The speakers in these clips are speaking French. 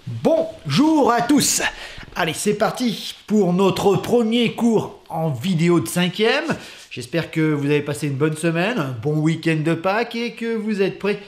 Bonjour à tous. Allez, c'est parti pour notre premier cours en vidéo de 5e. J'espère que vous avez passé une bonne semaine, un bon week-end de Pâques et que vous êtes prêts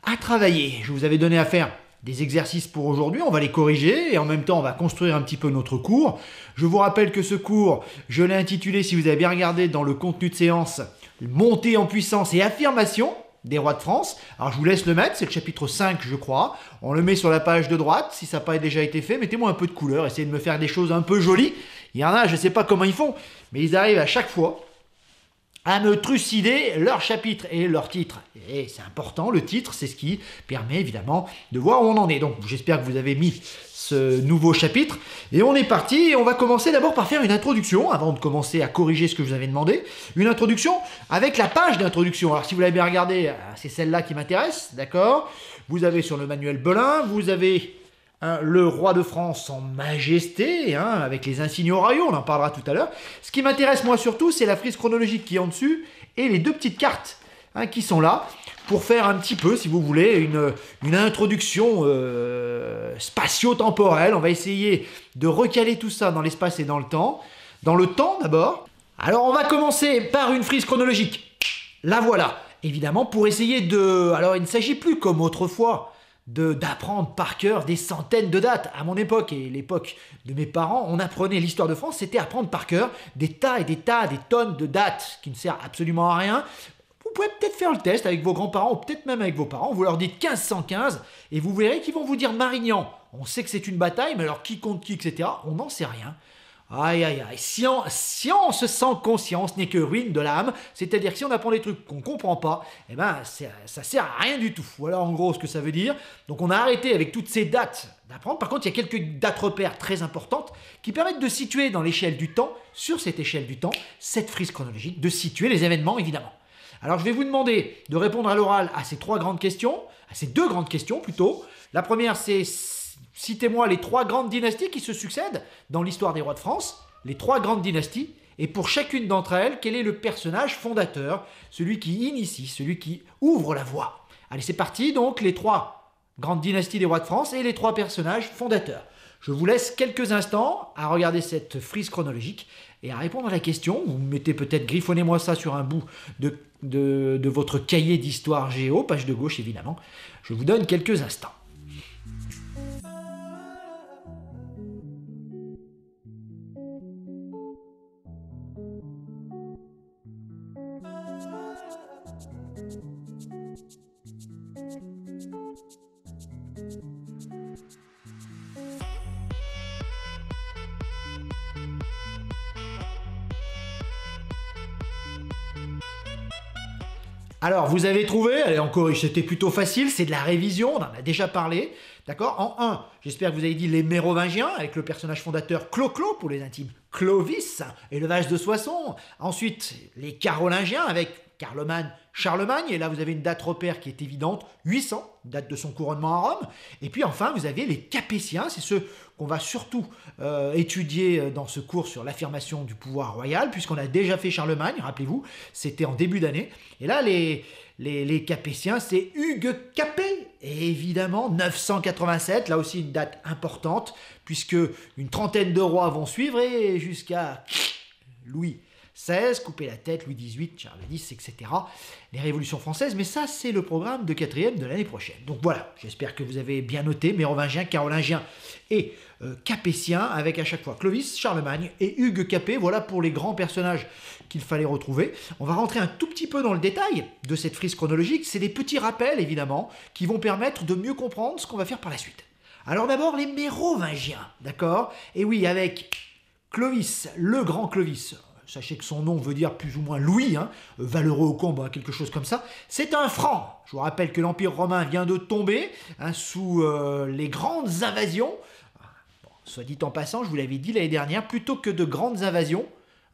à travailler. Je vous avais donné à faire des exercices pour aujourd'hui, on va les corriger et en même temps on va construire un petit peu notre cours. Je vous rappelle que ce cours, je l'ai intitulé, si vous avez bien regardé dans le contenu de séance, Montée en puissance et affirmation des rois de France. Alors je vous laisse le mettre, c'est le chapitre 5 je crois. On le met sur la page de droite, si ça n'a pas déjà été fait, mettez-moi un peu de couleur, essayez de me faire des choses un peu jolies. Il y en a, je ne sais pas comment ils font, mais ils arrivent à chaque fois à me trucider leur chapitre et leur titre. Et c'est important, le titre, c'est ce qui permet évidemment de voir où on en est. Donc j'espère que vous avez mis ce nouveau chapitre. Et on est parti, et on va commencer d'abord par faire une introduction, avant de commencer à corriger ce que je vous avais demandé. Une introduction avec la page d'introduction. Alors si vous l'avez bien regardé, c'est celle-là qui m'intéresse, d'accord? Vous avez sur le manuel Belin, vous avez le roi de France en majesté, avec les insignes royaux, on en parlera tout à l'heure. Ce qui m'intéresse moi surtout, c'est la frise chronologique qui est en dessus et les deux petites cartes qui sont là pour faire un petit peu, si vous voulez, une introduction spatio-temporelle. On va essayer de recaler tout ça dans l'espace et dans le temps. Dans le temps d'abord. Alors on va commencer par une frise chronologique. La voilà, évidemment, pour essayer de... Alors il ne s'agit plus comme autrefois d'apprendre par cœur des centaines de dates. À mon époque et l'époque de mes parents, on apprenait l'histoire de France, c'était apprendre par cœur des tas et des tas, des tonnes de dates qui ne servent absolument à rien. Vous pouvez peut-être faire le test avec vos grands-parents ou peut-être même avec vos parents. Vous leur dites 1515 et vous verrez qu'ils vont vous dire Marignan. On sait que c'est une bataille, mais alors qui contre qui, etc. On n'en sait rien. Aïe aïe aïe, science sans conscience n'est que ruine de l'âme, c'est-à-dire que si on apprend des trucs qu'on ne comprend pas, eh ben ça sert à rien du tout. Voilà en gros ce que ça veut dire. Donc on a arrêté avec toutes ces dates d'apprendre. Par contre, il y a quelques dates repères très importantes qui permettent de situer dans l'échelle du temps, sur cette échelle du temps, cette frise chronologique, de situer les événements évidemment. Alors je vais vous demander de répondre à l'oral à ces trois grandes questions, à ces deux grandes questions plutôt. La première c'est... Citez-moi les trois grandes dynasties qui se succèdent dans l'histoire des rois de France, les trois grandes dynasties, et pour chacune d'entre elles, quel est le personnage fondateur, celui qui initie, celui qui ouvre la voie. Allez, c'est parti, donc, les trois grandes dynasties des rois de France et les trois personnages fondateurs. Je vous laisse quelques instants à regarder cette frise chronologique et à répondre à la question. Vous mettez peut-être, griffonnez-moi ça sur un bout de votre cahier d'histoire géo, page de gauche évidemment. Je vous donne quelques instants. Alors, vous avez trouvé, allez, on corrige, c'était plutôt facile, c'est de la révision, on en a déjà parlé, d'accord? En 1, j'espère que vous avez dit les Mérovingiens, avec le personnage fondateur Clo-Clo, pour les intimes, Clovis, élevage de Soissons. Ensuite, les Carolingiens, avec Carloman, Charlemagne, et là vous avez une date repère qui est évidente, 800, date de son couronnement à Rome. Et puis enfin, vous avez les Capétiens, c'est ceux qu'on va surtout étudier dans ce cours sur l'affirmation du pouvoir royal, puisqu'on a déjà fait Charlemagne, rappelez-vous, c'était en début d'année. Et là, les Capétiens, c'est Hugues Capet, et évidemment 987, là aussi une date importante, puisque une trentaine de rois vont suivre, et jusqu'à Louis XVI, couper la tête, Louis XVIII, Charles X, etc. Les révolutions françaises, mais ça c'est le programme de 4e de l'année prochaine. Donc voilà, j'espère que vous avez bien noté, Mérovingiens, Carolingiens et Capétiens, avec à chaque fois Clovis, Charlemagne et Hugues Capet, voilà pour les grands personnages qu'il fallait retrouver. On va rentrer un tout petit peu dans le détail de cette frise chronologique, c'est des petits rappels évidemment, qui vont permettre de mieux comprendre ce qu'on va faire par la suite. Alors d'abord les Mérovingiens, d'accord? Et oui, avec Clovis, le grand Clovis. Sachez que son nom veut dire plus ou moins Louis, valeureux au combat, quelque chose comme ça. C'est un franc. Je vous rappelle que l'Empire romain vient de tomber sous les grandes invasions. Bon, soit dit en passant, je vous l'avais dit l'année dernière, plutôt que de grandes invasions,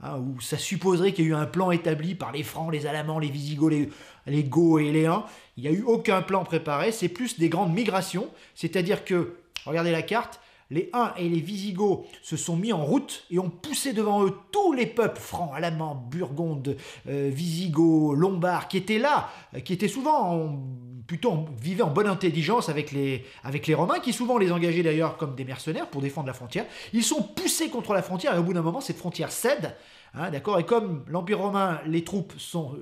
où ça supposerait qu'il y a eu un plan établi par les Francs, les Alamans, les Visigoths, les Goths et les Huns. Il n'y a eu aucun plan préparé, c'est plus des grandes migrations. C'est-à-dire que, regardez la carte, les Huns et les Visigoths se sont mis en route et ont poussé devant eux tous les peuples francs, alamans, burgondes, visigoths, lombards, qui étaient là, qui étaient souvent plutôt vivaient en bonne intelligence avec les Romains, qui souvent les engageaient d'ailleurs comme des mercenaires pour défendre la frontière. Ils sont poussés contre la frontière et au bout d'un moment, cette frontière cède. Hein, d'accord. Et comme l'Empire romain, les troupes sont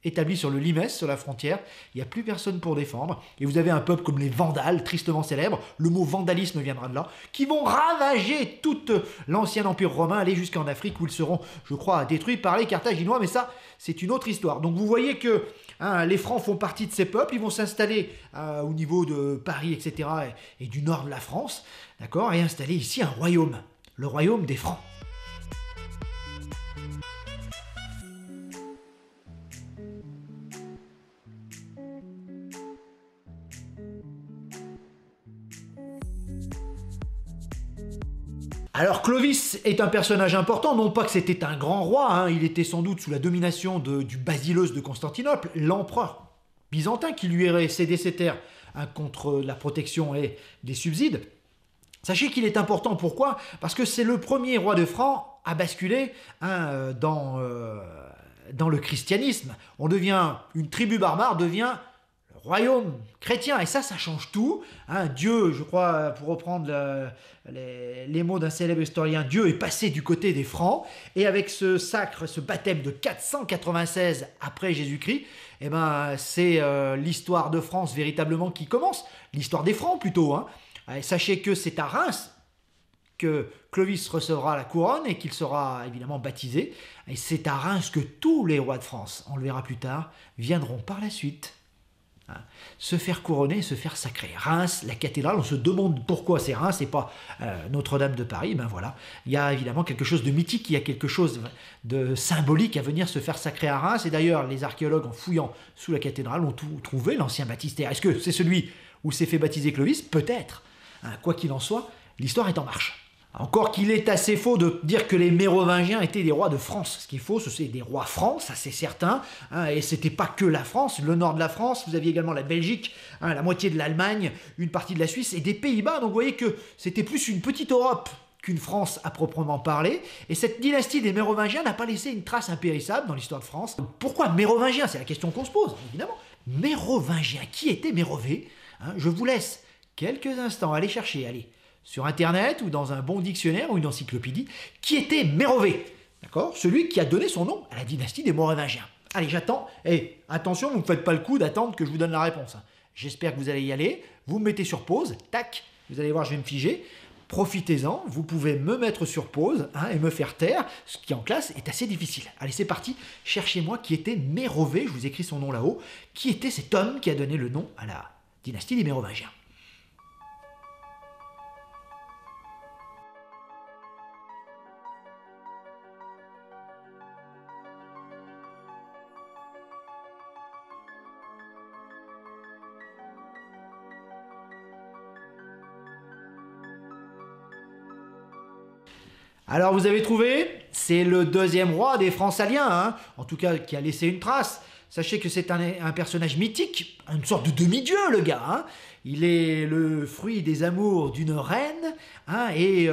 établies sur le Limes, sur la frontière, il n'y a plus personne pour défendre. Et vous avez un peuple comme les Vandales, tristement célèbres, le mot vandalisme viendra de là, qui vont ravager tout l'ancien Empire romain, aller jusqu'en Afrique où ils seront, je crois, détruits par les Carthaginois. Mais ça, c'est une autre histoire. Donc vous voyez que les Francs font partie de ces peuples, ils vont s'installer au niveau de Paris, etc., et du nord de la France, d'accord, et installer ici un royaume, le royaume des Francs. Alors Clovis est un personnage important, non pas que c'était un grand roi, hein, il était sans doute sous la domination du Basileus de Constantinople, l'empereur byzantin qui lui aurait cédé ses terres hein, contre la protection et des subsides. Sachez qu'il est important, pourquoi? Parce que c'est le premier roi de Francs à basculer hein, dans le christianisme. On devient, une tribu barbare devient royaume chrétien, et ça change tout. Hein, Dieu, je crois, pour reprendre les mots d'un célèbre historien, Dieu est passé du côté des Francs, et avec ce sacre, ce baptême de 496 après Jésus-Christ, eh ben, c'est l'histoire de France véritablement qui commence, l'histoire des Francs plutôt. Hein. Sachez que c'est à Reims que Clovis recevra la couronne et qu'il sera évidemment baptisé, et c'est à Reims que tous les rois de France, on le verra plus tard, viendront par la suite se faire couronner, se faire sacrer. Reims, la cathédrale, on se demande pourquoi c'est Reims et pas Notre-Dame de Paris. Ben voilà, il y a évidemment quelque chose de mythique, il y a quelque chose de symbolique à venir se faire sacrer à Reims. Et d'ailleurs, les archéologues, en fouillant sous la cathédrale, ont trouvé l'ancien baptistère. Est-ce que c'est celui où s'est fait baptiser Clovis? Peut-être. Hein, quoi qu'il en soit, l'histoire est en marche. Encore qu'il est assez faux de dire que les Mérovingiens étaient des rois de France. Ce qu'il faut, c'est des rois francs, ça c'est certain. Hein, et c'était pas que la France, le nord de la France, vous aviez également la Belgique, hein, la moitié de l'Allemagne, une partie de la Suisse et des Pays-Bas. Donc vous voyez que c'était plus une petite Europe qu'une France à proprement parler. Et cette dynastie des Mérovingiens n'a pas laissé une trace impérissable dans l'histoire de France. Pourquoi Mérovingiens? C'est la question qu'on se pose, évidemment. Mérovingiens, qui était Mérové? Hein, je vous laisse quelques instants aller chercher, allez, sur Internet ou dans un bon dictionnaire ou une encyclopédie, qui était Mérové, d'accord? Celui qui a donné son nom à la dynastie des Mérovingiens. Allez, j'attends. Et attention, vous ne me faites pas le coup d'attendre que je vous donne la réponse. J'espère que vous allez y aller. Vous me mettez sur pause. Tac. Vous allez voir, je vais me figer. Profitez-en. Vous pouvez me mettre sur pause hein, et me faire taire, ce qui en classe est assez difficile. Allez, c'est parti. Cherchez-moi qui était Mérové. Je vous écris son nom là-haut. Qui était cet homme qui a donné le nom à la dynastie des Mérovingiens? Alors vous avez trouvé? C'est le deuxième roi des Francs-Saliens, hein, en tout cas qui a laissé une trace. Sachez que c'est un personnage mythique, une sorte de demi-dieu le gars. Hein. Il est le fruit des amours d'une reine hein, et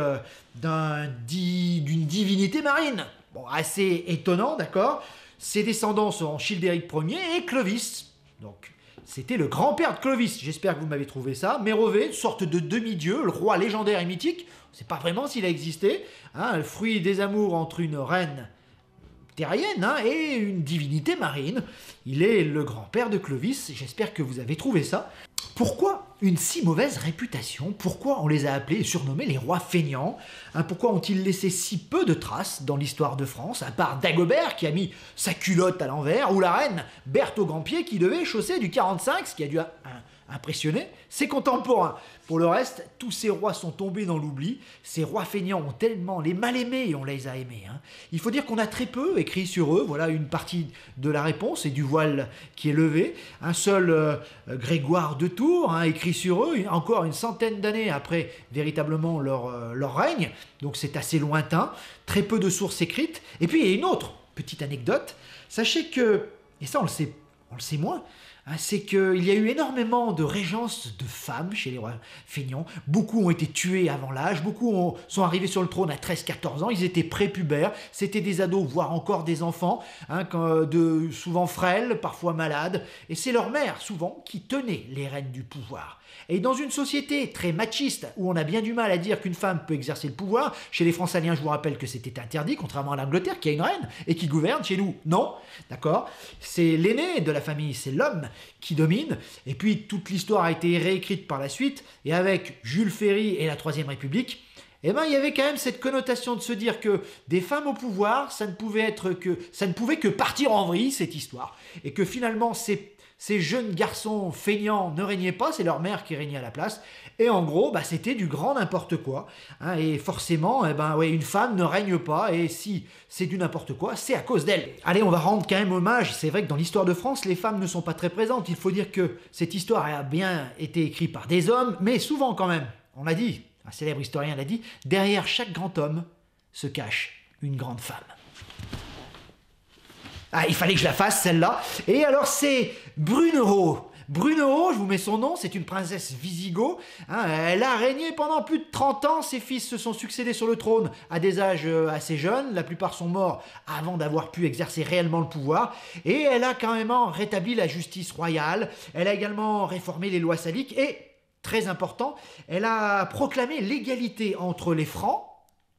d'une divinité marine. Bon, assez étonnant, d'accord? Ses descendants sont Childéric Ier et Clovis. Donc c'était le grand-père de Clovis. J'espère que vous m'avez trouvé ça. Mérové, sorte de demi-dieu, le roi légendaire et mythique. On ne sait pas vraiment s'il a existé. Hein, le fruit des amours entre une reine terrienne hein, et une divinité marine. Il est le grand-père de Clovis. J'espère que vous avez trouvé ça. Pourquoi une si mauvaise réputation? Pourquoi on les a appelés et surnommés les rois feignants? Hein, pourquoi ont-ils laissé si peu de traces dans l'histoire de France, à part Dagobert qui a mis sa culotte à l'envers, ou la reine Berthe au Grand-Pied qui devait chausser du 45, ce qui a dû impressionner ses contemporains. Pour le reste, tous ces rois sont tombés dans l'oubli. Ces rois feignants ont tellement les mal aimés et on les a aimés. Hein. Il faut dire qu'on a très peu écrit sur eux. Voilà une partie de la réponse et du voile qui est levé. Un seul Grégoire de Tours hein, écrit sur eux, encore une centaine d'années après véritablement leur règne. Donc c'est assez lointain. Très peu de sources écrites. Et puis il y a une autre petite anecdote. Sachez que, et ça on le sait moins, hein, c'est qu'il y a eu énormément de régences de femmes chez les rois feignants. Beaucoup ont été tués avant l'âge, beaucoup sont arrivés sur le trône à 13-14 ans, ils étaient prépubères, c'était des ados, voire encore des enfants, hein, souvent frêles, parfois malades, et c'est leur mère, souvent, qui tenait les rênes du pouvoir. Et dans une société très machiste, où on a bien du mal à dire qu'une femme peut exercer le pouvoir, chez les Françaliens, je vous rappelle que c'était interdit, contrairement à l'Angleterre, qui a une reine et qui gouverne. Chez nous, non, d'accord. C'est l'aîné de la famille, c'est l'homme qui domine. Et puis, toute l'histoire a été réécrite par la suite, et avec Jules Ferry et la Troisième République, eh ben, il y avait quand même cette connotation de se dire que des femmes au pouvoir, ça ne pouvait que partir en vrille, cette histoire. Et que finalement, ces jeunes garçons feignants ne régnaient pas, c'est leur mère qui régnait à la place. Et en gros, c'était du grand n'importe quoi. Hein, et forcément, une femme ne règne pas. Et si c'est du n'importe quoi, c'est à cause d'elle. Allez, on va rendre quand même hommage. C'est vrai que dans l'histoire de France, les femmes ne sont pas très présentes. Il faut dire que cette histoire a bien été écrite par des hommes, mais souvent quand même, on l'a dit, un célèbre historien l'a dit, derrière chaque grand homme se cache une grande femme. Ah, il fallait que je la fasse, celle-là. Et alors, c'est Brunehaut. Brunehaut, je vous mets son nom, c'est une princesse Visigoth. Hein, elle a régné pendant plus de 30 ans. Ses fils se sont succédés sur le trône à des âges assez jeunes. La plupart sont morts avant d'avoir pu exercer réellement le pouvoir. Et elle a quand même rétabli la justice royale. Elle a également réformé les lois saliques. Et, très important, elle a proclamé l'égalité entre les Francs,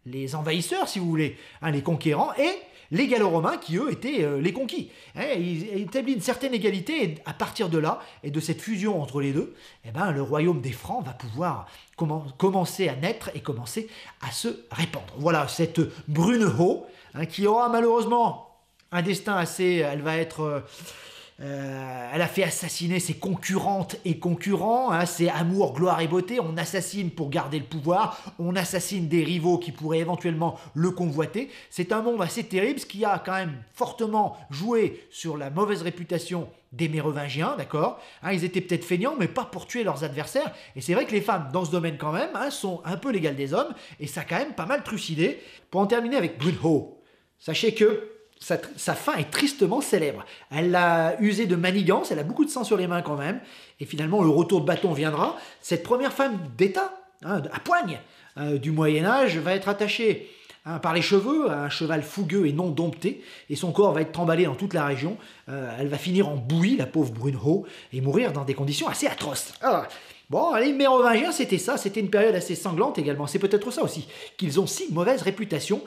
les envahisseurs, si vous voulez, hein, les conquérants, et les Gallo-Romains qui, eux, étaient les conquis. Il établit une certaine égalité, et à partir de là, et de cette fusion entre les deux, le royaume des Francs va pouvoir commencer à naître et commencer à se répandre. Voilà, cette Brunehaut, hein, qui aura malheureusement un destin assez... Elle a fait assassiner ses concurrentes et concurrents, hein, c'est amour, gloire et beauté. On assassine pour garder le pouvoir, on assassine des rivaux qui pourraient éventuellement le convoiter. C'est un monde assez terrible, ce qui a quand même fortement joué sur la mauvaise réputation des Mérovingiens, d'accord, hein, ils étaient peut-être feignants, mais pas pour tuer leurs adversaires. Et c'est vrai que les femmes, dans ce domaine quand même, hein, sont un peu l'égale des hommes, et ça a quand même pas mal trucidé. Pour en terminer avec Brunehaut, sachez que sa fin est tristement célèbre. Elle a usé de manigance, elle a beaucoup de sang sur les mains quand même, et finalement le retour de bâton viendra. Cette première femme d'État, hein, à poigne du Moyen-Âge, va être attachée par les cheveux à un cheval fougueux et non dompté, et son corps va être tremballé dans toute la région. Elle va finir en bouillie, la pauvre Brunehaut, et mourir dans des conditions assez atroces. Bon, les Mérovingiens, c'était ça, c'était une période assez sanglante également. C'est peut-être ça aussi, qu'ils ont si mauvaise réputation.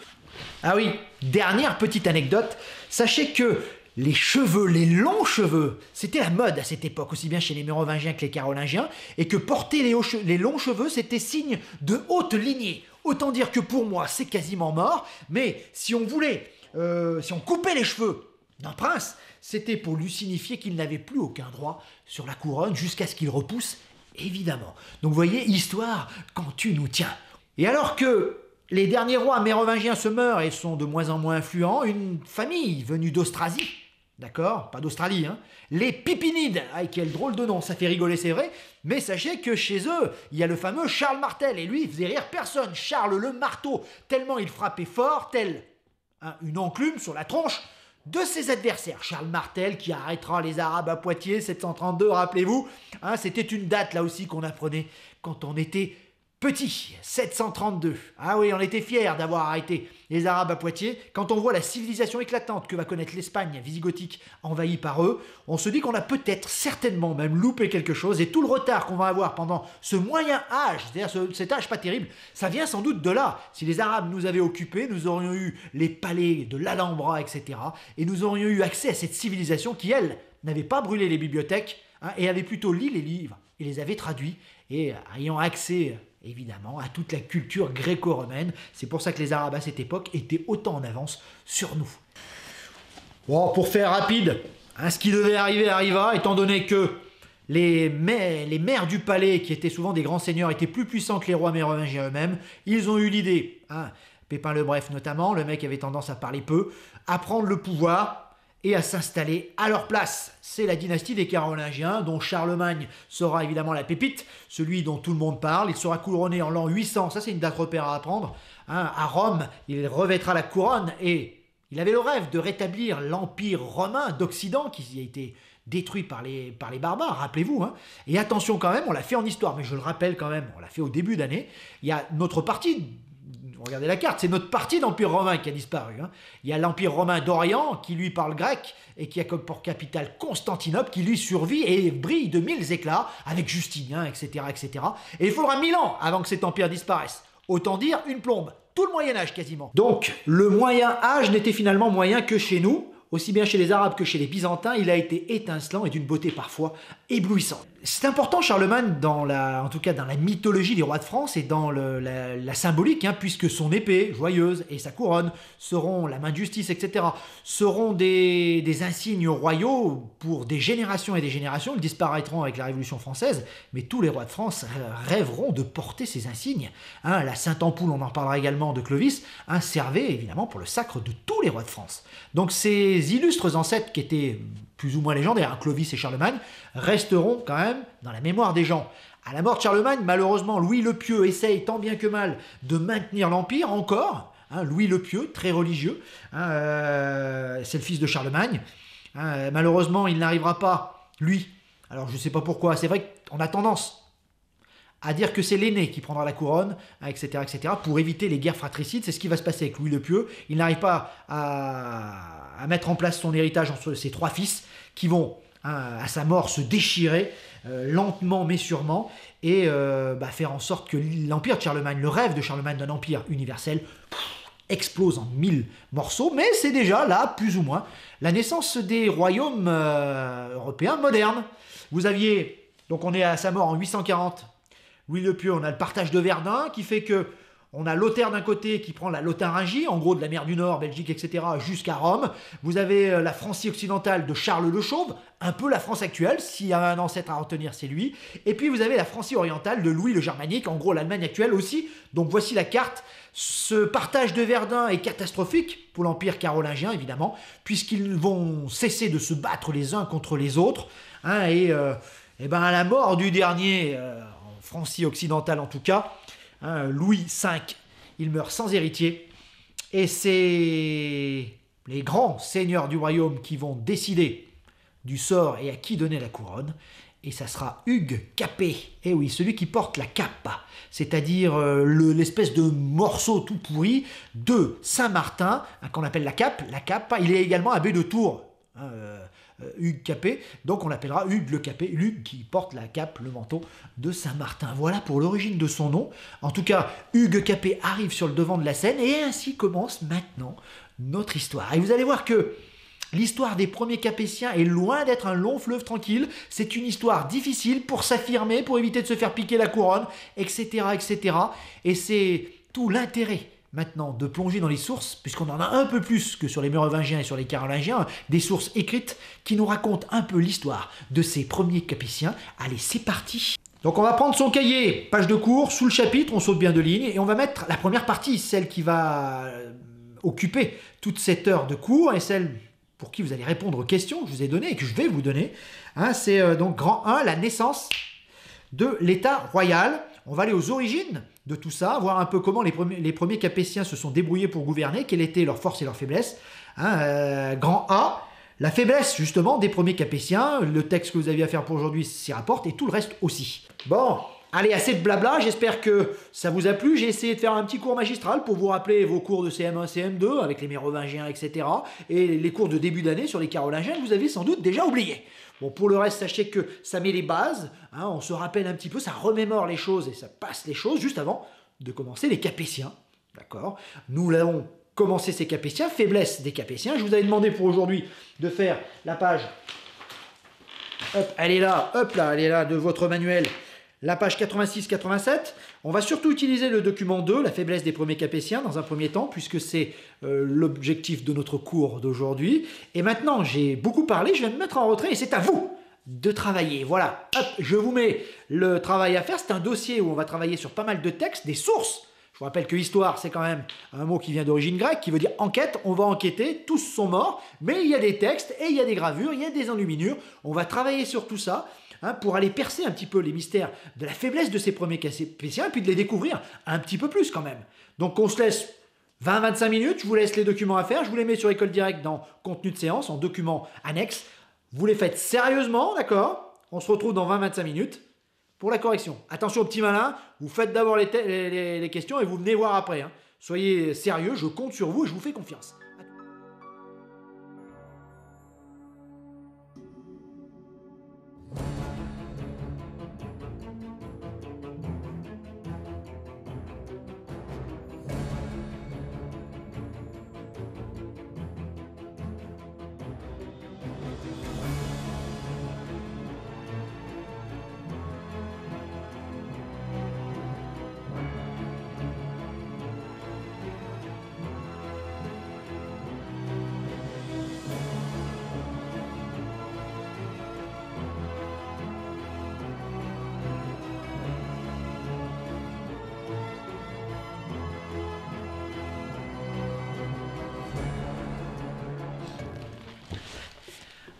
Ah oui, dernière petite anecdote, sachez que les cheveux, les longs cheveux, c'était la mode à cette époque, aussi bien chez les Mérovingiens que les Carolingiens, et que porter les longs cheveux, c'était signe de haute lignée. Autant dire que pour moi, c'est quasiment mort, mais si on coupait les cheveux d'un prince, c'était pour lui signifier qu'il n'avait plus aucun droit sur la couronne jusqu'à ce qu'il repousse, évidemment. Donc vous voyez, histoire quand tu nous tiens. Et alors que les derniers rois mérovingiens se meurent et sont de moins en moins influents, une famille venue d'Austrasie, d'accord, pas d'Australie, hein, les Pipinides, quel drôle de nom, ça fait rigoler, c'est vrai, mais sachez que chez eux, il y a le fameux Charles Martel, et lui, il faisait rire personne, Charles le marteau, tellement il frappait fort, tel une enclume sur la tronche de ses adversaires. Charles Martel qui arrêtera les Arabes à Poitiers, 732, rappelez-vous, hein, c'était une date là aussi qu'on apprenait quand on était petit, 732. Ah oui, on était fiers d'avoir arrêté les Arabes à Poitiers. Quand on voit la civilisation éclatante que va connaître l'Espagne visigothique envahie par eux, on se dit qu'on a peut-être, certainement même loupé quelque chose, et tout le retard qu'on va avoir pendant ce moyen âge, c'est-à-dire cet âge pas terrible, ça vient sans doute de là. Si les Arabes nous avaient occupés, nous aurions eu les palais de l'Alhambra, etc. Et nous aurions eu accès à cette civilisation qui, elle, n'avait pas brûlé les bibliothèques, hein, et avait plutôt lu les livres, et les avait traduits, et ayant accès évidemment à toute la culture gréco-romaine. C'est pour ça que les Arabes à cette époque étaient autant en avance sur nous. Bon, pour faire rapide, hein, ce qui devait arriver arriva, étant donné que les maires du palais, qui étaient souvent des grands seigneurs, étaient plus puissants que les rois mérovingiens eux-mêmes. Ils ont eu l'idée, hein, Pépin le Bref notamment, le mec avait tendance à parler peu, à prendre le pouvoir et à s'installer à leur place. C'est la dynastie des Carolingiens, dont Charlemagne sera évidemment la pépite, celui dont tout le monde parle. Il sera couronné en l'an 800, ça c'est une date repère à apprendre. Hein, à Rome, il revêtra la couronne et il avait le rêve de rétablir l'Empire romain d'Occident, qui a été détruit par les barbares, rappelez-vous. Hein. Et attention quand même, on l'a fait en histoire, mais je le rappelle quand même, on l'a fait au début d'année. Il y a notre partie, regardez la carte, c'est notre partie d'Empire romain qui a disparu. Hein. Il y a l'Empire romain d'Orient qui lui parle grec et qui a comme pour capitale Constantinople, qui lui survit et brille de mille éclats avec Justinien, etc., etc. Et il faudra 1000 ans avant que cet empire disparaisse. Autant dire une plombe. Tout le Moyen-Âge quasiment. Donc, le Moyen-Âge n'était finalement moyen que chez nous, aussi bien chez les Arabes que chez les Byzantins, il a été étincelant et d'une beauté parfois éblouissante. C'est important Charlemagne, en tout cas dans la mythologie des rois de France et dans la symbolique, hein, puisque son épée joyeuse et sa couronne seront, la main de justice, etc., seront des insignes royaux pour des générations et des générations. Ils disparaîtront avec la Révolution française, mais tous les rois de France rêveront de porter ces insignes. Hein, la Sainte-Ampoule, on en parlera également de Clovis, hein, servait évidemment pour le sacre de tous les rois de France. Donc ces illustres ancêtres qui étaient plus ou moins légendaires, Clovis et Charlemagne, resteront quand même dans la mémoire des gens. À la mort de Charlemagne, malheureusement, Louis le Pieux essaye tant bien que mal de maintenir l'Empire encore. Hein, Louis le Pieux, très religieux, hein, c'est le fils de Charlemagne. Hein, malheureusement, il n'arrivera pas, lui. Alors je ne sais pas pourquoi, c'est vrai qu'on a tendance à dire que c'est l'aîné qui prendra la couronne, etc., etc., pour éviter les guerres fratricides. C'est ce qui va se passer avec Louis le Pieux. Il n'arrive pas à mettre en place son héritage entre ses trois fils, qui vont, à sa mort, se déchirer lentement mais sûrement, et faire en sorte que l'empire de Charlemagne, le rêve de Charlemagne d'un empire universel, explose en 1000 morceaux, mais c'est déjà là, plus ou moins, la naissance des royaumes européens modernes. Vous aviez, donc on est à sa mort en 840, Louis le Pieux, on a le partage de Verdun qui fait que on a Lothaire d'un côté qui prend la Lotharingie, en gros de la mer du Nord, Belgique, etc., jusqu'à Rome. Vous avez la Francie occidentale de Charles le Chauve, un peu la France actuelle, s'il y a un ancêtre à retenir, c'est lui. Et puis vous avez la Francie orientale de Louis le Germanique, en gros l'Allemagne actuelle aussi. Donc voici la carte. Ce partage de Verdun est catastrophique pour l'Empire carolingien, évidemment, puisqu'ils vont cesser de se battre les uns contre les autres. Hein, et à la mort du dernier, en Francie occidentale en tout cas, Louis V, il meurt sans héritier, et c'est les grands seigneurs du royaume qui vont décider du sort et à qui donner la couronne, et ça sera Hugues Capet, et oui, celui qui porte la cape, c'est-à-dire l'espèce de morceau tout pourri de Saint-Martin, qu'on appelle la cape, il est également abbé de Tours, Hugues Capet, donc on l'appellera Hugues le Capet, Hugues qui porte la cape, le manteau de Saint-Martin. Voilà pour l'origine de son nom. En tout cas, Hugues Capet arrive sur le devant de la scène et ainsi commence maintenant notre histoire. Et vous allez voir que l'histoire des premiers Capétiens est loin d'être un long fleuve tranquille. C'est une histoire difficile pour s'affirmer, pour éviter de se faire piquer la couronne, etc., etc. Et c'est tout l'intérêt maintenant de plonger dans les sources, puisqu'on en a un peu plus que sur les Mérovingiens et sur les Carolingiens, des sources écrites qui nous racontent un peu l'histoire de ces premiers Capétiens. Allez, c'est parti. Donc on va prendre son cahier, page de cours, sous le chapitre, on saute bien de lignes, et on va mettre la première partie, celle qui va occuper toute cette heure de cours, et celle pour qui vous allez répondre aux questions que je vous ai données et que je vais vous donner. Hein, c'est donc grand 1, la naissance de l'État royal. On va aller aux origines de tout ça, voir un peu comment les premiers Capétiens se sont débrouillés pour gouverner, quelles étaient leurs forces et leurs faiblesses. Hein, grand A, la faiblesse justement des premiers Capétiens, le texte que vous aviez à faire pour aujourd'hui s'y rapporte, et tout le reste aussi. Bon, allez, assez de blabla, j'espère que ça vous a plu. J'ai essayé de faire un petit cours magistral pour vous rappeler vos cours de CM1, CM2, avec les Mérovingiens, etc. Et les cours de début d'année sur les Carolingiens, que vous avez sans doute déjà oubliés. Bon, pour le reste, sachez que ça met les bases, hein, on se rappelle un petit peu, ça remémore les choses et ça passe les choses juste avant de commencer les Capétiens. D'accord ? Nous l'avons commencé ces Capétiens, faiblesse des Capétiens. Je vous avais demandé pour aujourd'hui de faire la page, hop, elle est là, de votre manuel, la page 86-87. On va surtout utiliser le document 2, la faiblesse des premiers Capétiens, dans un premier temps, puisque c'est l'objectif de notre cours d'aujourd'hui. Et maintenant, j'ai beaucoup parlé, je vais me mettre en retrait et c'est à vous de travailler. Voilà, hop, je vous mets le travail à faire. C'est un dossier où on va travailler sur pas mal de textes, des sources. Je vous rappelle que histoire, c'est quand même un mot qui vient d'origine grecque, qui veut dire enquête. On va enquêter, tous sont morts, mais il y a des textes et il y a des gravures, il y a des enluminures. On va travailler sur tout ça, hein, pour aller percer un petit peu les mystères de la faiblesse de ces premiers Capétiens, et puis de les découvrir un petit peu plus quand même. Donc on se laisse 20-25 minutes, je vous laisse les documents à faire, je vous les mets sur École Directe dans contenu de séance, en documents annexes. Vous les faites sérieusement, d'accord? On se retrouve dans 20-25 minutes pour la correction. Attention aux petits malins, vous faites d'abord les questions et vous venez voir après. Hein. Soyez sérieux, je compte sur vous et je vous fais confiance.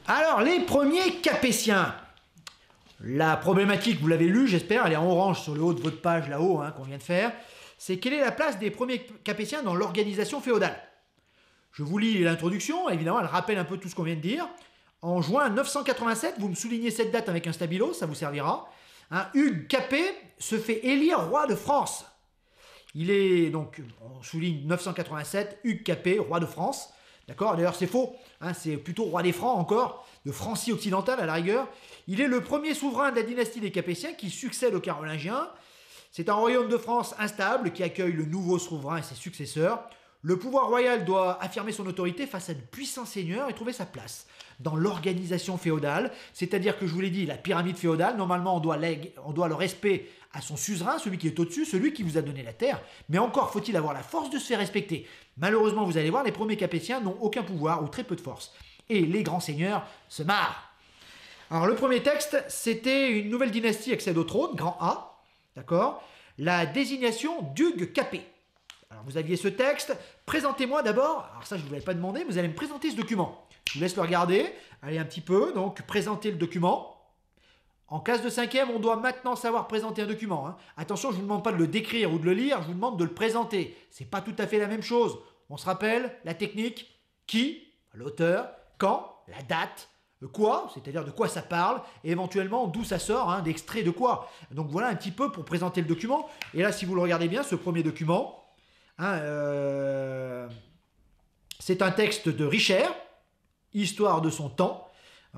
Alors, les premiers Capétiens. La problématique, vous l'avez lu, j'espère, elle est en orange sur le haut de votre page, là-haut, hein, qu'on vient de faire. C'est quelle est la place des premiers Capétiens dans l'organisation féodale? Je vous lis l'introduction, évidemment, elle rappelle un peu tout ce qu'on vient de dire. En juin 987, vous me soulignez cette date avec un stabilo, ça vous servira. Hein, Hugues Capet se fait élire roi de France. Il est donc, on souligne 987, Hugues Capet, roi de France. D'accord? D'ailleurs, c'est faux. Hein, c'est plutôt roi des Francs encore, de Francie occidentale à la rigueur. Il est le premier souverain de la dynastie des Capétiens qui succède aux Carolingiens. C'est un royaume de France instable qui accueille le nouveau souverain et ses successeurs. Le pouvoir royal doit affirmer son autorité face à de puissants seigneurs et trouver sa place dans l'organisation féodale. C'est-à-dire que, je vous l'ai dit, la pyramide féodale, normalement, on doit le respect à son suzerain, celui qui est au-dessus, celui qui vous a donné la terre. Mais encore faut-il avoir la force de se faire respecter. Malheureusement, vous allez voir, les premiers Capétiens n'ont aucun pouvoir ou très peu de force. Et les grands seigneurs se marrent. Alors, le premier texte, c'était une nouvelle dynastie accède au trône, grand A, d'accord? La désignation d'Hugues Capet. Alors, vous aviez ce texte. Présentez-moi d'abord, alors ça, je ne vous l'avais pas demandé, vous allez me présenter ce document. Je vous laisse le regarder. Allez un petit peu, donc, présentez le document. En classe de 5e, on doit maintenant savoir présenter un document. Hein. Attention, je ne vous demande pas de le décrire ou de le lire, je vous demande de le présenter. Ce n'est pas tout à fait la même chose. On se rappelle, la technique, qui, l'auteur, quand, la date, quoi, c'est-à-dire de quoi ça parle, et éventuellement d'où ça sort, hein, d'extrait de quoi. Donc voilà un petit peu pour présenter le document. Et là, si vous le regardez bien, ce premier document, hein, c'est un texte de Richer, Histoire de son temps.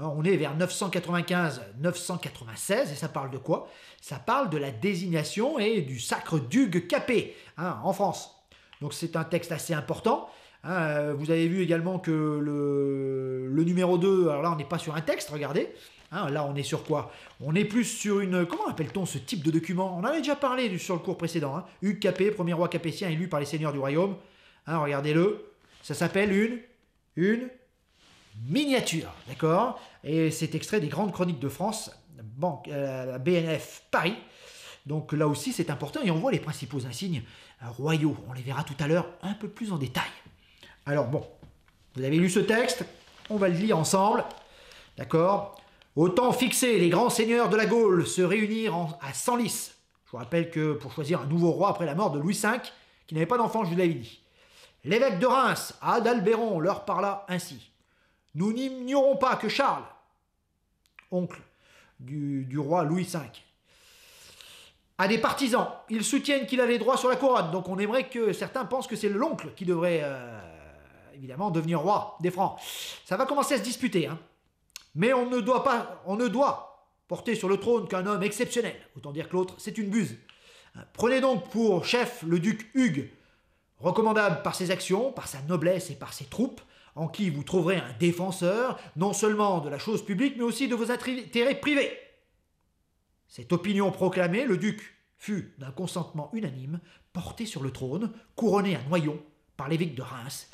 On est vers 995-996 et ça parle de quoi? Ça parle de la désignation et du sacre d'Hugues Capet en France. Donc c'est un texte assez important. Vous avez vu également que le numéro 2, alors là on n'est pas sur un texte, regardez. Là on est sur quoi? On est plus sur une... Comment appelle-t-on ce type de document? On en avait déjà parlé sur le cours précédent. Hugues Capet, premier roi capétien élu par les seigneurs du royaume. Regardez-le. Ça s'appelle une miniature, d'accord? Et c'est extrait des grandes chroniques de France, BNF Paris. Donc là aussi c'est important et on voit les principaux insignes royaux. On les verra tout à l'heure un peu plus en détail. Alors bon, vous avez lu ce texte, on va le lire ensemble, d'accord? Au temps fixé, les grands seigneurs de la Gaule se réunirent à Senlis. Je vous rappelle que pour choisir un nouveau roi après la mort de Louis V, qui n'avait pas d'enfant, je vous l'avais dit. L'évêque de Reims, Adalbéron, leur parla ainsi. Nous n'ignorons pas que Charles, oncle du roi Louis V, a des partisans. Ils soutiennent qu'il a les droits sur la couronne. Donc on aimerait que certains pensent que c'est l'oncle qui devrait évidemment devenir roi des Francs. Ça va commencer à se disputer. Hein. Mais on ne doit porter sur le trône qu'un homme exceptionnel. Autant dire que l'autre, c'est une buse. Prenez donc pour chef le duc Hugues, recommandable par ses actions, par sa noblesse et par ses troupes, en qui vous trouverez un défenseur, non seulement de la chose publique, mais aussi de vos intérêts privés. Cette opinion proclamée, le duc fut, d'un consentement unanime, porté sur le trône, couronné à Noyon par l'évêque de Reims,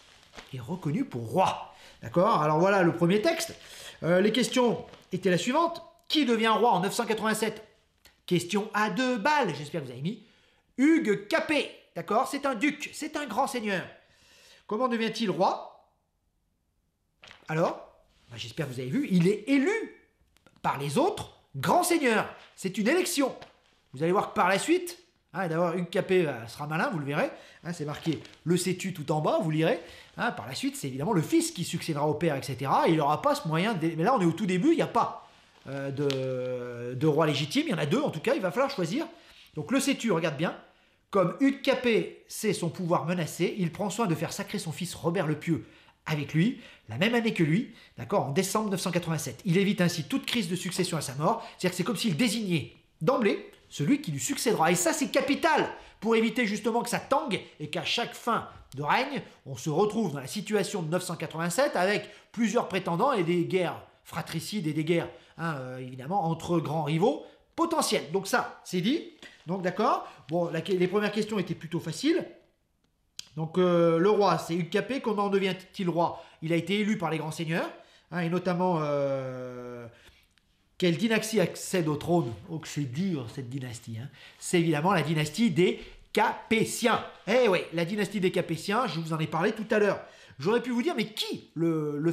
et reconnu pour roi. D'accord? Alors voilà le premier texte. Les questions étaient la suivante. Qui devient roi en 987? Question à 2 balles, j'espère que vous avez mis. Hugues Capet, d'accord? C'est un duc, c'est un grand seigneur. Comment devient-il roi? Alors, j'espère que vous avez vu, il est élu par les autres grands seigneurs. C'est une élection. Vous allez voir que par la suite, Hein, d'avoir Hugues Capet sera malin, vous le verrez. Hein, c'est marqué le sais-tu tout en bas, vous lirez. Hein, par la suite, c'est évidemment le fils qui succédera au père, etc. Et il n'aura pas ce moyen. Mais là, on est au tout début, il n'y a pas de roi légitime. Il y en a deux, en tout cas, il va falloir choisir. Donc le sais-tu, regarde bien. Comme Hugues Capet sait son pouvoir menacé, il prend soin de faire sacrer son fils Robert le Pieux avec lui, la même année que lui, d'accord, en décembre 987. Il évite ainsi toute crise de succession à sa mort, c'est-à-dire que c'est comme s'il désignait d'emblée celui qui lui succédera. Et ça, c'est capital pour éviter justement que ça tangue et qu'à chaque fin de règne, on se retrouve dans la situation de 987 avec plusieurs prétendants et des guerres fratricides et des guerres, évidemment, entre grands rivaux potentiels. Donc ça, c'est dit. Donc d'accord. Bon, les premières questions étaient plutôt faciles. Donc le roi, c'est Hugues Capet. Comment devient-il roi? Il a été élu par les grands seigneurs, et notamment quelle dynastie accède au trône? Oh que c'est dur cette dynastie. C'est évidemment la dynastie des Capétiens. Eh oui, la dynastie des Capétiens, je vous en ai parlé tout à l'heure. J'aurais pu vous dire, mais qui le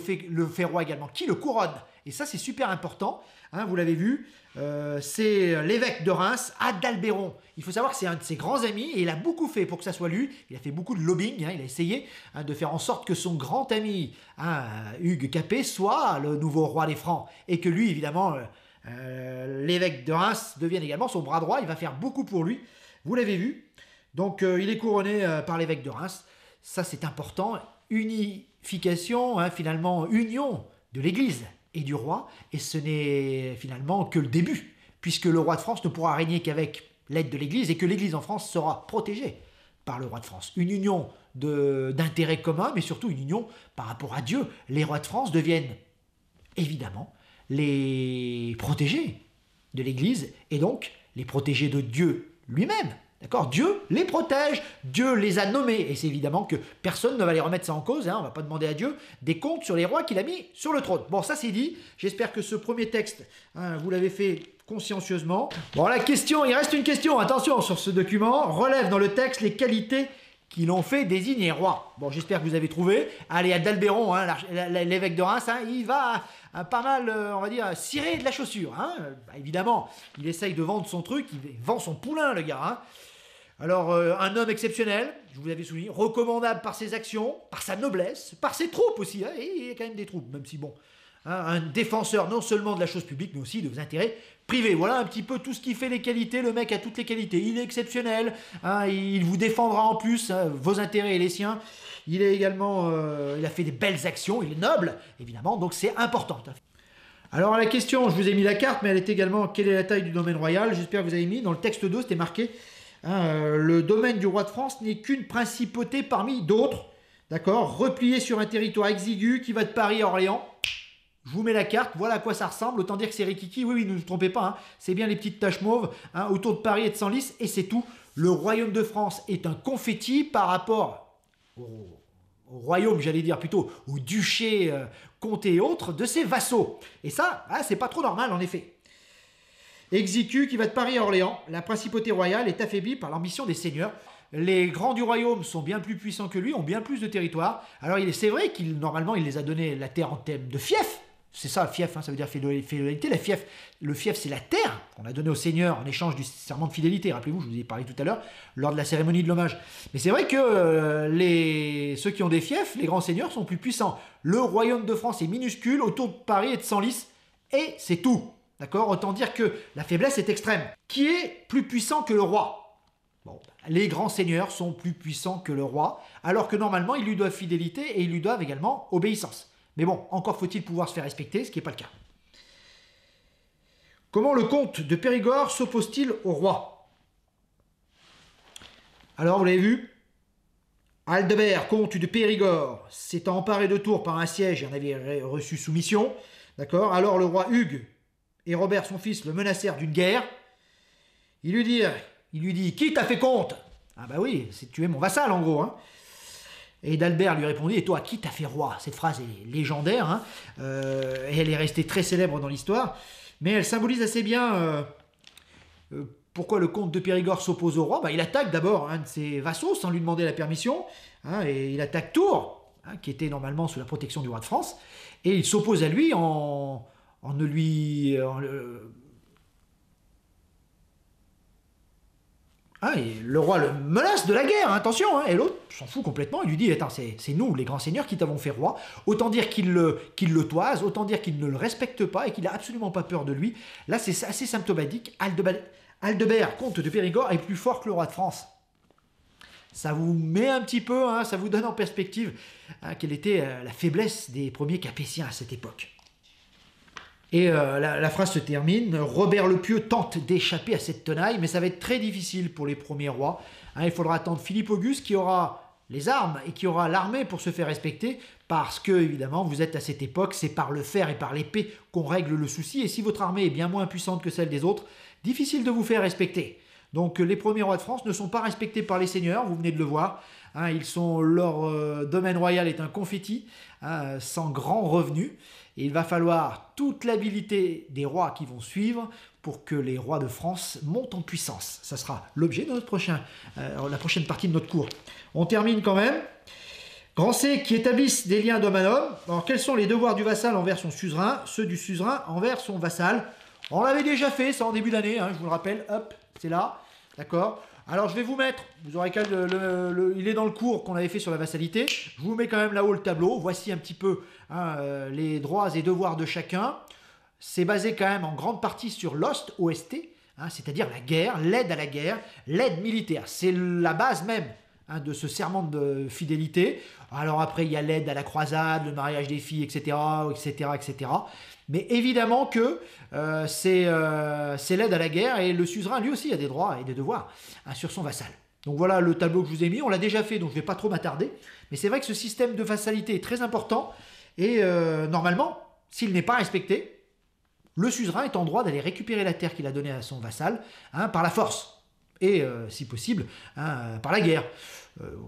fait roi également? Qui le couronne? Et ça, c'est super important. Vous l'avez vu, c'est l'évêque de Reims, Adalbéron. Il faut savoir que c'est un de ses grands amis et il a beaucoup fait pour que ça soit lui. Il a fait beaucoup de lobbying, il a essayé de faire en sorte que son grand ami, Hugues Capet, soit le nouveau roi des Francs. Et que lui, évidemment, l'évêque de Reims devienne également son bras droit. Il va faire beaucoup pour lui. Vous l'avez vu. Donc, il est couronné par l'évêque de Reims. Ça, c'est important. Unification, finalement, union de l'Église et du roi, et ce n'est finalement que le début, puisque le roi de France ne pourra régner qu'avec l'aide de l'Église, et que l'Église en France sera protégée par le roi de France. Une union d'intérêts communs, mais surtout une union par rapport à Dieu. Les rois de France deviennent évidemment les protégés de l'Église, et donc les protégés de Dieu lui-même. D'accord? Dieu les protège, Dieu les a nommés, et c'est évidemment que personne ne va les remettre ça en cause, on ne va pas demander à Dieu des comptes sur les rois qu'il a mis sur le trône. Bon, ça c'est dit, j'espère que ce premier texte, vous l'avez fait consciencieusement. Bon, la question, il reste une question, attention sur ce document, relève dans le texte les qualités qui l'ont fait désigner roi. Bon, j'espère que vous avez trouvé. Allez, Adalbéron, l'évêque de Reims, il va pas mal, on va dire, cirer de la chaussure. Évidemment, il essaye de vendre son truc, il vend son poulain, le gars. Alors, un homme exceptionnel, je vous l'avais souligné, recommandable par ses actions, par sa noblesse, par ses troupes aussi. Et il y a quand même des troupes, même si bon. Un défenseur non seulement de la chose publique, mais aussi de vos intérêts privés. Voilà un petit peu tout ce qui fait les qualités. Le mec a toutes les qualités. Il est exceptionnel. Il vous défendra en plus vos intérêts et les siens. Il est également, il a fait des belles actions. Il est noble, évidemment. Donc c'est important. Alors à la question, je vous ai mis la carte, mais elle est également quelle est la taille du domaine royal. J'espère que vous avez mis dans le texte 2, c'était marqué. Le domaine du roi de France n'est qu'une principauté parmi d'autres. D'accord, replié sur un territoire exigu qui va de Paris à Orléans. Je vous mets la carte, voilà à quoi ça ressemble. Autant dire que c'est rikiki. Oui, ne vous trompez pas. C'est bien les petites taches mauves autour de Paris et de Senlis. Et c'est tout. Le royaume de France est un confetti par rapport au royaume, j'allais dire plutôt, au duché, comté et autres de ses vassaux. Et ça, c'est pas trop normal en effet. Exigu qui va de Paris à Orléans. La principauté royale est affaiblie par l'ambition des seigneurs. Les grands du royaume sont bien plus puissants que lui, ont bien plus de territoire. Alors c'est vrai qu'il normalement il les a donné la terre en thème de fief. C'est ça, fief, ça veut dire féodalité. Le fief, c'est la terre qu'on a donnée au seigneur en échange du serment de fidélité. Rappelez-vous, je vous ai parlé tout à l'heure, lors de la cérémonie de l'hommage. Mais c'est vrai que ceux qui ont des fiefs, les grands seigneurs, sont plus puissants. Le royaume de France est minuscule, autour de Paris et de Senlis, et c'est tout. D'accord? Autant dire que la faiblesse est extrême. Qui est plus puissant que le roi? Bon, les grands seigneurs sont plus puissants que le roi, alors que normalement, ils lui doivent fidélité et ils lui doivent également obéissance. Mais bon, encore faut-il pouvoir se faire respecter, ce qui n'est pas le cas. Comment le comte de Périgord s'oppose-t-il au roi? Alors, vous l'avez vu, Aldebert, comte de Périgord, s'étant emparé de Tours par un siège et en avait reçu soumission. D'accord? Alors le roi Hugues et Robert, son fils, le menacèrent d'une guerre. Il lui dit, qui t'a fait comte? Ah bah oui, tu es mon vassal en gros. Et d'Albert lui répondit, et toi, qui t'a fait roi? Cette phrase est légendaire, et elle est restée très célèbre dans l'histoire, mais elle symbolise assez bien pourquoi le comte de Périgord s'oppose au roi. Il attaque d'abord un de ses vassaux sans lui demander la permission, et il attaque Tours, qui était normalement sous la protection du roi de France, et il s'oppose à lui en Ah, et le roi le menace de la guerre, hein, attention, hein, et l'autre s'en fout complètement, il lui dit, attends, c'est nous, les grands seigneurs, qui t'avons fait roi, autant dire qu'il le toise, autant dire qu'il ne le respecte pas et qu'il n'a absolument pas peur de lui. Là, c'est assez symptomatique, Aldebert, comte de Périgord, est plus fort que le roi de France. Ça vous met un petit peu, hein, ça vous donne en perspective quelle était la faiblesse des premiers Capétiens à cette époque. Et la phrase se termine. Robert le Pieux tente d'échapper à cette tenaille, mais ça va être très difficile pour les premiers rois. Hein, il faudra attendre Philippe Auguste qui aura les armes et qui aura l'armée pour se faire respecter, parce que, évidemment, vous êtes à cette époque, c'est par le fer et par l'épée qu'on règle le souci, et si votre armée est bien moins puissante que celle des autres, difficile de vous faire respecter. Donc les premiers rois de France ne sont pas respectés par les seigneurs, vous venez de le voir. Hein, leur domaine royal est un confetti, hein, sans grand revenu. Et il va falloir toute l'habilité des rois qui vont suivre pour que les rois de France montent en puissance. Ça sera l'objet de la prochaine partie de notre cours. On termine quand même. Grand C qui établissent des liens d'homme à homme. Alors quels sont les devoirs du vassal envers son suzerain? Ceux du suzerain envers son vassal. On l'avait déjà fait, ça en début d'année, hein, je vous le rappelle. Hop, c'est là. D'accord? Alors je vais vous mettre, vous aurez qu'à il est dans le cours qu'on avait fait sur la vassalité. Je vous mets quand même là-haut le tableau. Voici un petit peu les droits et devoirs de chacun. C'est basé quand même en grande partie sur l'OST, OST, hein, c'est-à-dire la guerre, l'aide à la guerre, l'aide militaire. C'est la base même de ce serment de fidélité. Alors après, il y a l'aide à la croisade, le mariage des filles, etc., etc., etc. Mais évidemment que c'est l'aide à la guerre, et le suzerain, lui aussi, a des droits et des devoirs sur son vassal. Donc voilà le tableau que je vous ai mis. On l'a déjà fait, donc je ne vais pas trop m'attarder. Mais c'est vrai que ce système de vassalité est très important. Et normalement, s'il n'est pas respecté, le suzerain est en droit d'aller récupérer la terre qu'il a donnée à son vassal, hein, par la force. Et si possible, hein, par la guerre.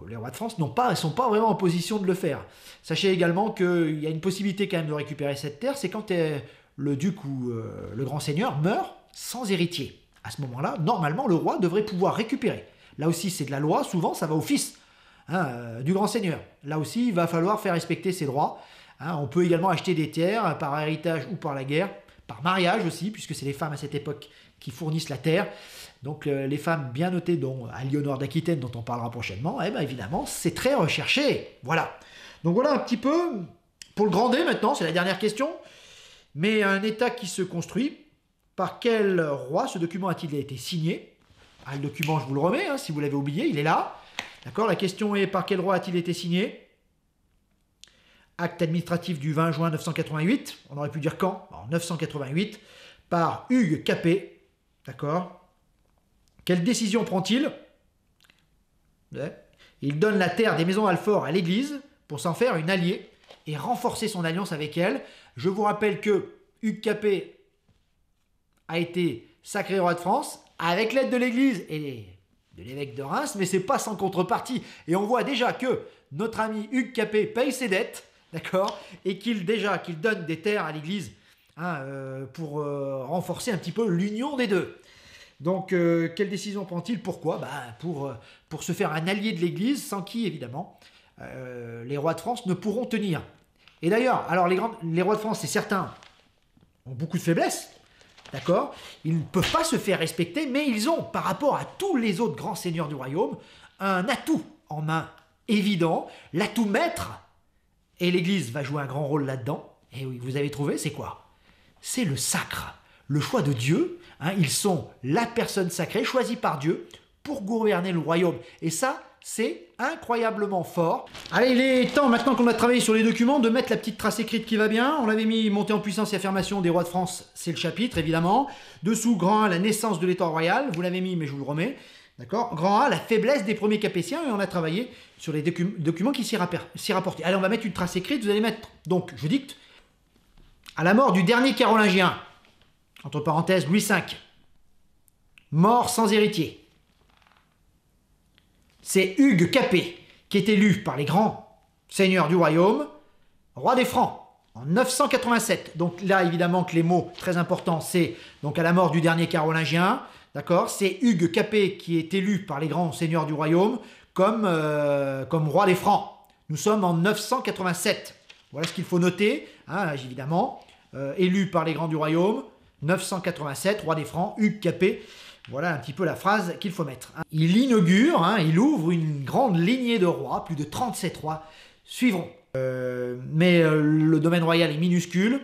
Les rois de France ne sont pas vraiment en position de le faire. Sachez également qu'il y a une possibilité quand même de récupérer cette terre, c'est quand le duc ou le grand seigneur meurt sans héritier. À ce moment-là, normalement, le roi devrait pouvoir récupérer. Là aussi, c'est de la loi, souvent ça va au fils, hein, du grand seigneur. Là aussi, il va falloir faire respecter ses droits. Hein, on peut également acheter des terres par héritage ou par la guerre, par mariage aussi, puisque c'est les femmes à cette époque qui fournissent la terre. Donc les femmes bien notées, dont Aliénor d'Aquitaine, dont on parlera prochainement, eh bien évidemment, c'est très recherché. Voilà. Donc voilà un petit peu, pour le grand D maintenant, c'est la dernière question. Mais un État qui se construit, par quel roi ce document a-t-il été signé? Le document, je vous le remets, hein, si vous l'avez oublié, il est là. D'accord. La question est, par quel roi a-t-il été signé? Acte administratif du 20 juin 988, on aurait pu dire quand? En 988, par Hugues Capet. D'accord. Quelle décision prend-il? Il donne la terre des maisons Alfort à l'église pour s'en faire une alliée et renforcer son alliance avec elle. Je vous rappelle que Hugues Capet a été sacré roi de France avec l'aide de l'église et de l'évêque de Reims, mais c'est pas sans contrepartie. Et on voit déjà que notre ami Hugues Capet paye ses dettes, d'accord, et qu'il donne des terres à l'église, hein, pour renforcer un petit peu l'union des deux. Donc, quelle décision prend-il? Pourquoi? Pour se faire un allié de l'Église, sans qui, évidemment, les rois de France ne pourront tenir. Et d'ailleurs, alors les rois de France, c'est certains, ont beaucoup de faiblesses, d'accord? Ils ne peuvent pas se faire respecter, mais ils ont, par rapport à tous les autres grands seigneurs du royaume, un atout en main évident, l'atout maître, et l'Église va jouer un grand rôle là-dedans. Et oui, vous avez trouvé, c'est quoi? C'est le sacre, le choix de Dieu. Hein, ils sont la personne sacrée, choisie par Dieu, pour gouverner le royaume. Et ça, c'est incroyablement fort. Allez, il est temps, maintenant qu'on a travaillé sur les documents, de mettre la petite trace écrite qui va bien. On l'avait mis montée en puissance et affirmation des rois de France, c'est le chapitre, évidemment. Dessous, grand 1, la naissance de l'état royal. Vous l'avez mis, mais je vous le remets. D'accord. Grand 1, la faiblesse des premiers Capétiens. Et on a travaillé sur les documents qui s'y rapportaient. Allez, on va mettre une trace écrite. Vous allez mettre, donc, je dicte, à la mort du dernier carolingien, entre parenthèses, Louis V, mort sans héritier. C'est Hugues Capet qui est élu par les grands seigneurs du royaume, roi des Francs, en 987. Donc là, évidemment, que les mots très importants, c'est donc à la mort du dernier carolingien, d'accord. C'est Hugues Capet qui est élu par les grands seigneurs du royaume comme roi des Francs. Nous sommes en 987. Voilà ce qu'il faut noter, hein, évidemment. Élu par les grands du royaume, 987, roi des Francs, Hugues Capet. Voilà un petit peu la phrase qu'il faut mettre. Il inaugure, il ouvre une grande lignée de rois, plus de 37 rois suivront. Mais le domaine royal est minuscule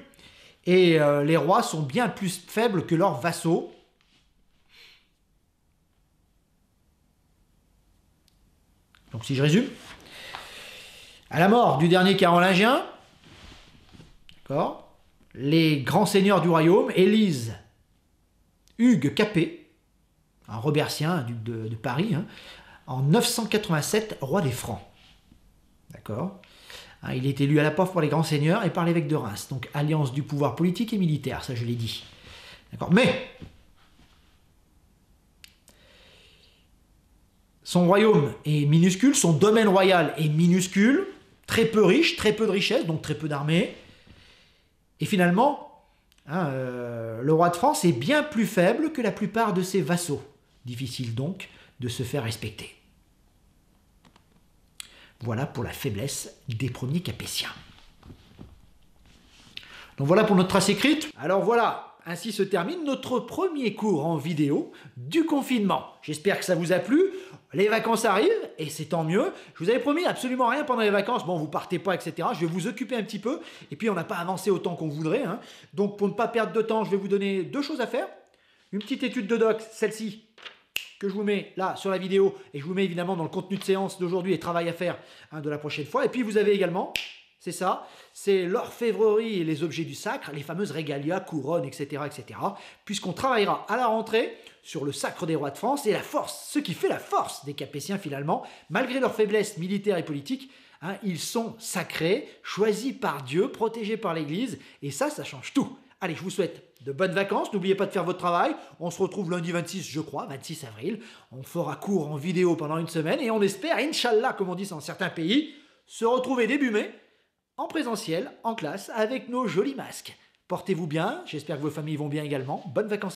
et les rois sont bien plus faibles que leurs vassaux. Donc si je résume, à la mort du dernier carolingien, d'accord, les grands seigneurs du royaume élisent Hugues Capet, un Robertien, un duc de Paris, en 987, roi des Francs. D'accord. Il est élu à la fois pour les grands seigneurs et par l'évêque de Reims. Donc alliance du pouvoir politique et militaire, ça je l'ai dit. D'accord. Mais son royaume est minuscule, son domaine royal est minuscule, très peu riche, très peu de richesse, donc très peu d'armée. Et finalement, le roi de France est bien plus faible que la plupart de ses vassaux. Difficile donc de se faire respecter. Voilà pour la faiblesse des premiers Capétiens. Donc voilà pour notre trace écrite. Alors voilà, ainsi se termine notre premier cours en vidéo du confinement. J'espère que ça vous a plu. Les vacances arrivent et c'est tant mieux. Je vous avais promis absolument rien pendant les vacances. Bon, vous partez pas, etc. Je vais vous occuper un petit peu. Et puis, on n'a pas avancé autant qu'on voudrait. Donc, pour ne pas perdre de temps, je vais vous donner 2 choses à faire. Une petite étude de doc, celle-ci, que je vous mets là sur la vidéo. Et je vous mets évidemment dans le contenu de séance d'aujourd'hui et travail à faire de la prochaine fois. Et puis, vous avez également, c'est ça, c'est l'orfèvrerie et les objets du sacre, les fameuses régalias, couronnes, etc. etc. Puisqu'on travaillera à la rentrée sur le sacre des rois de France et la force, ce qui fait la force des Capétiens finalement, malgré leur faiblesse militaire et politique, ils sont sacrés, choisis par Dieu, protégés par l'Église, et ça change tout. Allez, je vous souhaite de bonnes vacances, n'oubliez pas de faire votre travail, on se retrouve lundi 26, je crois, 26 avril, on fera cours en vidéo pendant une semaine, et on espère, Inch'Allah, comme on dit dans certains pays, se retrouver début mai, en présentiel, en classe, avec nos jolis masques. Portez-vous bien, j'espère que vos familles vont bien également, bonnes vacances.